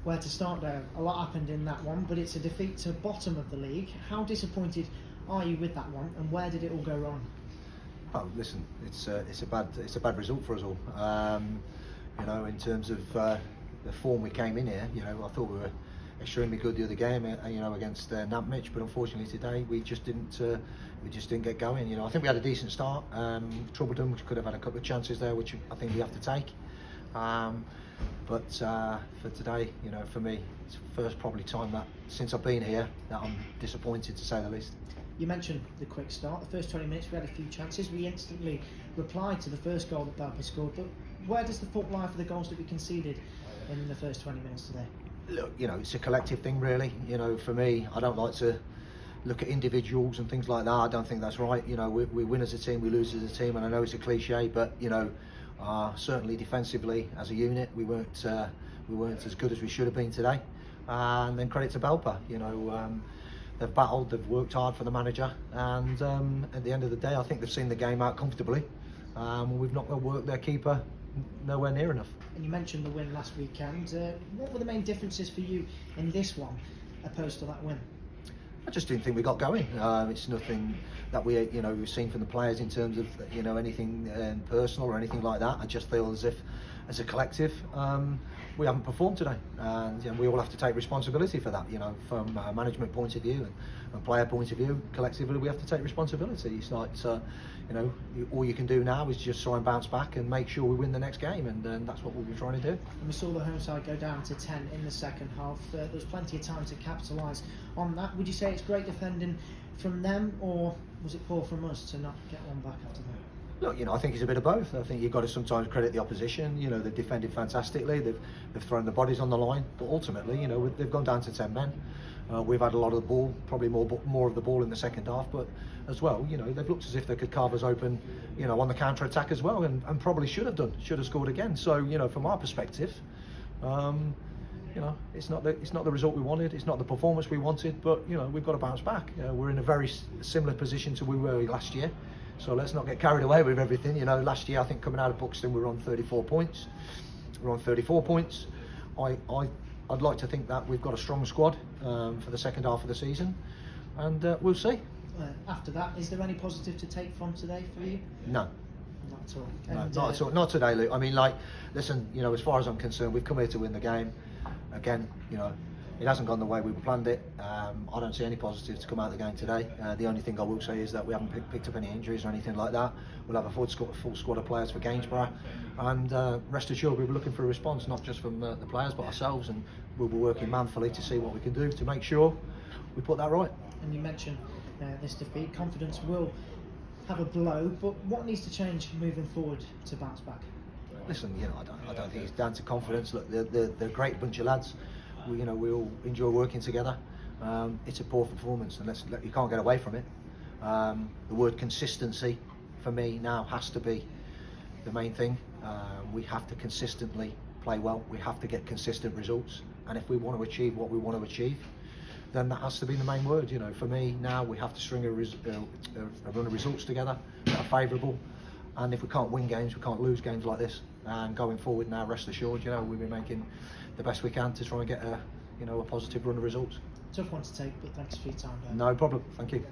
Where to start, Dale? A lot happened in that one, but it's a defeat to bottom of the league. How disappointed are you with that one, and where did it all go wrong? Oh, listen, it's a bad result for us all. In terms of the form we came in here, I thought we were extremely good the other game, against Nantwich, but unfortunately today we just didn't get going. I think we had a decent start. Troubled them, which could have had a couple of chances there, which I think we have to take. But for today, for me, it's the first probably time that since I've been here that I'm disappointed, to say the least. You mentioned the quick start. The first 20 minutes we had a few chances. We instantly replied to the first goal that Belper scored. But where does the fault lie for the goals that we conceded in the first 20 minutes today? Look, it's a collective thing, really. For me, I don't like to look at individuals and things like that. I don't think that's right. We win as a team, we lose as a team, and I know it's a cliche, but certainly defensively as a unit, we weren't as good as we should have been today. And then credit to Belper. They've battled, they've worked hard for the manager, and at the end of the day, I think they've seen the game out comfortably. We've not got to work their keeper nowhere near enough. And you mentioned the win last weekend. What were the main differences for you in this one, opposed to that win? I just didn't think we got going. It's nothing that we've seen from the players in terms of anything personal or anything like that. I just feel as if, as a collective, we haven't performed today, and we all have to take responsibility for that. From a management point of view and player point of view, collectively we have to take responsibility. It's like all you can do now is just try and bounce back and make sure we win the next game, and that's what we'll be trying to do. And we saw the home side go down to 10 in the second half. There was plenty of time to capitalise on that. Would you say it's great defending from them, or was it poor from us to not get one back after that? Look, I think it's a bit of both. I think you've got to sometimes credit the opposition. They've defended fantastically. They've thrown the bodies on the line, but ultimately, they've gone down to 10 men. We've had a lot of the ball, probably more of the ball in the second half, but as well, they've looked as if they could carve us open, on the counter attack as well, and probably should have scored again. So, from our perspective, it's not the result we wanted, it's not the performance we wanted, but we've got to bounce back. We're in a very similar position to we were last year, so let's not get carried away with everything. Last year I think coming out of Buxton we were on 34 points. We're on 34 points. I'd like to think that we've got a strong squad for the second half of the season, and we'll see. After that, is there any positive to take from today for you? No. Not at all. No, not at all. Not today, Luke. I mean, listen, as far as I'm concerned, we've come here to win the game. Again, it hasn't gone the way we planned it. I don't see any positives to come out of the game today. The only thing I will say is that we haven't picked up any injuries or anything like that. We'll have a full squad of players for Gainsborough, and rest assured we'll be looking for a response, not just from the players but ourselves, and we'll be working manfully to see what we can do to make sure we put that right. And you mentioned this defeat, confidence will have a blow, but what needs to change moving forward to bounce back? Listen, I don't think it's down to confidence. Look, they're a great bunch of lads. We all enjoy working together. It's a poor performance, and you can't get away from it. The word consistency for me now has to be the main thing. We have to consistently play well. We have to get consistent results, and if we want to achieve what we want to achieve, then that has to be the main word. For me now, we have to string a run of results together that are favourable. And if we can't win games, we can't lose games like this. And going forward now, rest assured, we'll be making the best we can to try and get a positive run of results. Tough one to take, but thanks for your time, Dan. No problem. Thank you.